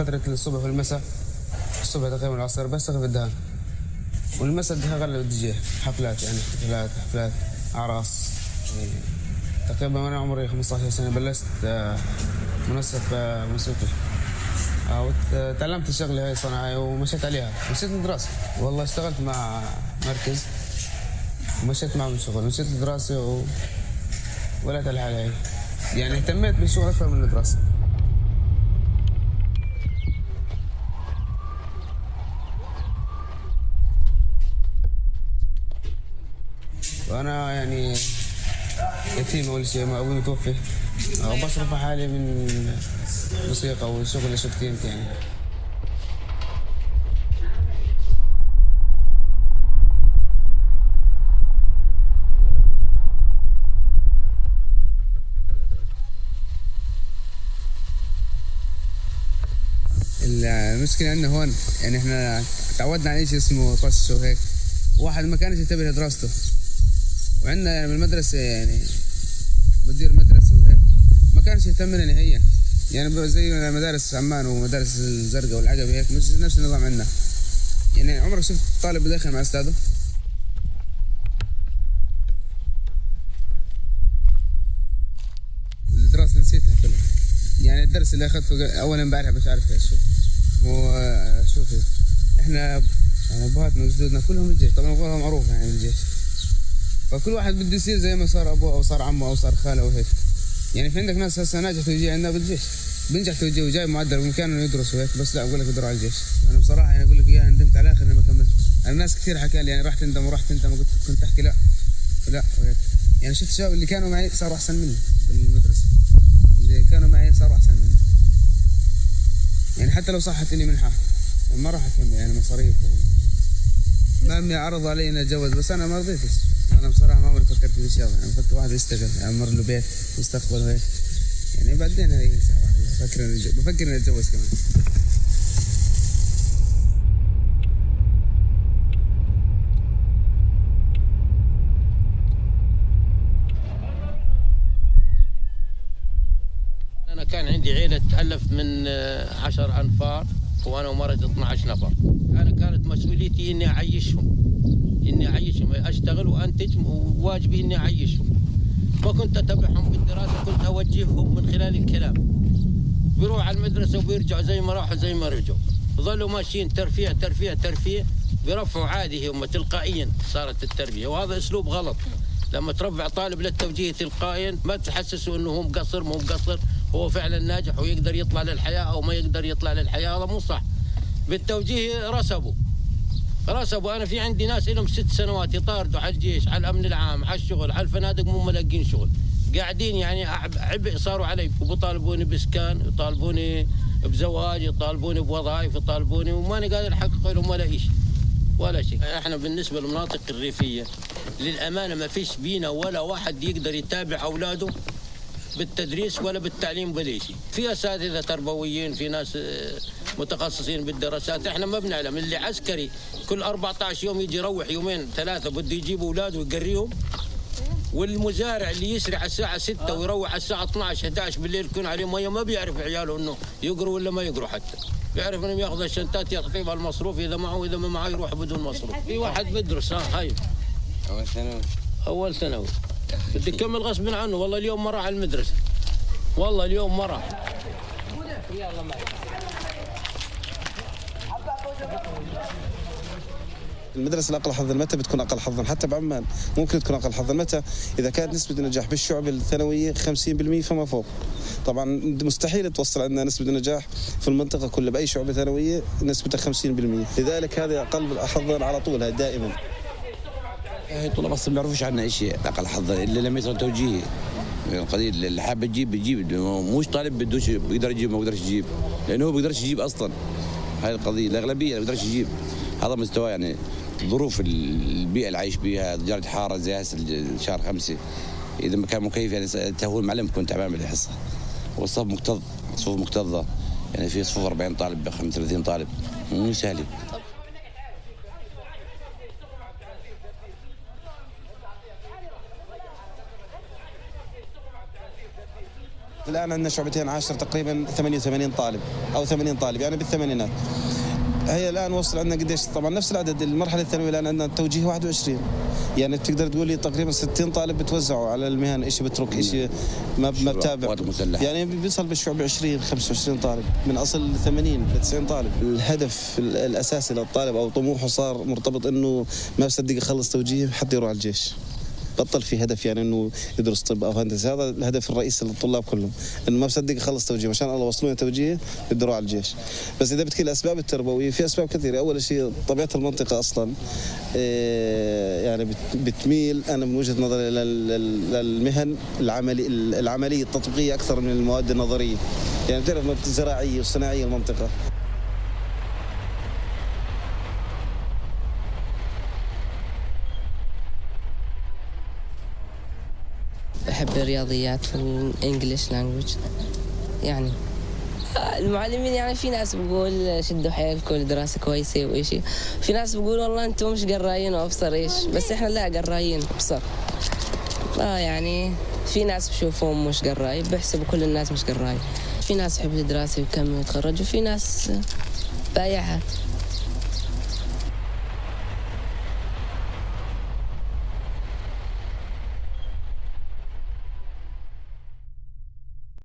فترة الصبح والمساء. الصبح تقريبا العصر بس في الدهان، والمساء الدهان غالبا الدي حفلات، يعني حفلات أعراس. يعني تقريبا أنا عمري 15 سنة بلشت منسق موسيقي. تعلمت الشغلة هاي صناعية ومشيت عليها، مشيت للدراسة. والله اشتغلت مع مركز ومشيت معهم الشغل، مشيت للدراسة ولات الحالة هاي. يعني اهتميت بالشغل أكثر من الدراسة. وأنا يعني يتيم أول شيء، ما أبوي متوفي، وبصرف حالي من موسيقى والشغل اللي شفتين يعني. المشكلة عندنا هون يعني احنا تعودنا على شيء اسمه طش وهيك، واحد ما كانش ينتبه لدراسته. وعندنا يعني بالمدرسة يعني مدير مدرسة وهيك ما كانش يهتم لنا نهائيا، يعني زي مدارس عمان ومدارس الزرقاء والعقبة هيك مش نفس النظام عندنا. يعني عمرك شفت طالب بداخل مع استاذه؟ الدراسة نسيتها كلها. يعني الدرس اللي اخذته اول امبارح مش عارف ايش شوفي احنا يعني ابهاتنا وجدودنا كلهم الجيش، طبعا غيرها معروفه يعني الجيش، فكل واحد بده يصير زي ما صار ابوه او صار عمه او صار خاله وهيك. يعني في عندك ناس هسه ناجح توجيه عندنا بالجيش، بينجح توجيه وجاي معدل بامكانه يدرس وهيك، بس لا بقول لك يدور على الجيش. انا بصراحه يعني اقول لك اياها ندمت على الاخر اني ما كملت. انا ناس كثير حكى لي يعني رحت انت ورحت انت، ما كنت احكي لا وهيك. يعني شفت الشباب اللي كانوا معي صاروا احسن مني بالمدرسه، اللي كانوا معي صاروا احسن مني. يعني حتى لو صحت لي منحه ما راح اكمل، يعني مصاريف ما امي عرض علي اني اتجوز، بس انا ما رضيتش. انا بصراحه ما عمري فكرت في الشغل، يعني فكر واحد يشتغل يعمر له بيت مستقبل وهيك. يعني بعدين هي بفكر اني اتجوز كمان. أنا كان عندي عيلة تألف من 10 أنفار، وأنا ومرتي 12 نفر. أنا كانت مسؤوليتي إني أعيشهم، أشتغل وأنتج، وواجبي إني أعيشهم. فكنت أتابعهم بالدراسة، كنت أوجههم من خلال الكلام. بيروحوا على المدرسة وبيرجعوا زي ما راحوا زي ما رجعوا. ظلوا ماشيين ترفيه، بيرفعوا عادي هم تلقائيا. صارت التربية وهذا أسلوب غلط. لما ترفع طالب للتوجيه تلقائيا ما تحسسه انه هو مقصر، هو فعلا ناجح ويقدر يطلع للحياة او ما يقدر يطلع للحياة، هذا مو صح. بالتوجيه رسبوا. انا في عندي ناس لهم 6 سنوات يطاردوا على الجيش، على الامن العام، على الشغل، على الفنادق، مو ملاقين شغل، قاعدين يعني عبء صاروا علي، وبيطالبوني باسكان، يطالبوني بزواج، يطالبوني بوظائف، يطالبوني، وماني قادر احقق لهم ولا شيء. احنا بالنسبه للمناطق الريفيه للامانه ما فيش بينا ولا واحد يقدر يتابع اولاده بالتدريس ولا بالتعليم ولا شيء. في اساتذه تربويين، في ناس متخصصين بالدراسات، احنا ما بنعلم. اللي عسكري كل 14 يوم يجي يروح يومين 3 بده يجيب اولاده ويقريهم، والمزارع اللي يسرع على الساعه 6 ويروح على الساعه 12 11 بالليل يكون عليه ميه، ما بيعرف عياله انه يقروا ولا ما يقروا، حتى بيعرف انهم ياخذ الشنطات يعطيهم المصروف، اذا معه اذا ما معه يروح بدون مصروف. في واحد بيدرس هاي اول ثانوي بدي يكمل غصب عنه. والله اليوم ما راح على المدرسه، والله اليوم ما راح. المدرسة الأقل حظا متى بتكون أقل حظا؟ حتى بعمان ممكن تكون أقل حظا متى؟ إذا كانت نسبة النجاح بالشعب الثانوية 50% فما فوق. طبعا مستحيل توصل عندنا نسبة النجاح في المنطقة كلها بأي شعبة ثانوية نسبتها 50%، لذلك هذا أقل حظا على طولها دائما. الطلاب أصلا ما بيعرفوش عنا شيء أقل حظا إلا لما يصير توجيه. القضية اللي حابب بيجيب، مش طالب بدوش بيقدر يجيب، ما بيقدرش يجيب لأنه هو بيقدرش يجيب أصلا. هاي القضية الأغلبية ما بيقدرش يجيب، هذا مستوى يعني ظروف البيئة اللي عايش بيها، درجة حارة زي هسه شهر 5 إذا ما كان مكيف يعني هو المعلم بيكون تعبان بالحصة، والصف مكتظ، صفوف مكتظة، يعني في صفوف 40 طالب ب 35 طالب، مو سهل. الآن عندنا شعبتين عاشر تقريبا 88 طالب أو 80 طالب يعني بالثمانينات. هي الآن وصل عندنا قديش؟ طبعا نفس العدد. المرحلة الثانوية الآن عندنا التوجيه 21، يعني بتقدر تقول لي تقريبا 60 طالب بتوزعوا على المهن، شيء بترك شيء ما بتابع، يعني بيصل بالشعب 20 25 طالب من أصل 80 ل 90 طالب. الهدف الأساسي للطالب أو طموحه صار مرتبط إنه ما بصدق يخلص توجيه حتى يروح على الجيش، بطل في هدف يعني انه يدرس طب او هندسه. هذا الهدف الرئيسي للطلاب كلهم، انه ما بصدق يخلص توجيه، عشان الله وصلونا توجيه يقدروا على الجيش. بس اذا بتحكي الاسباب التربويه، في اسباب كثيره. اول شيء طبيعه المنطقه اصلا يعني بتميل انا من وجهه نظري للمهن العمليه التطبيقيه اكثر من المواد النظريه. يعني بتعرف زراعيه وصناعيه المنطقه. بحب الرياضيات في الانجليش لانجويج. يعني المعلمين، يعني في ناس بقول شدوا حيلكم الدراسة كويسة وإشي، في ناس بقول والله أنتم مش قرايين وأبصر إيش، بس إحنا لا قرايين أبصر. يعني في ناس بشوفهم مش قراي، بحسبوا كل الناس مش قراي. في ناس يحب الدراسة ويكمل ويتخرج، وفي ناس بايعها.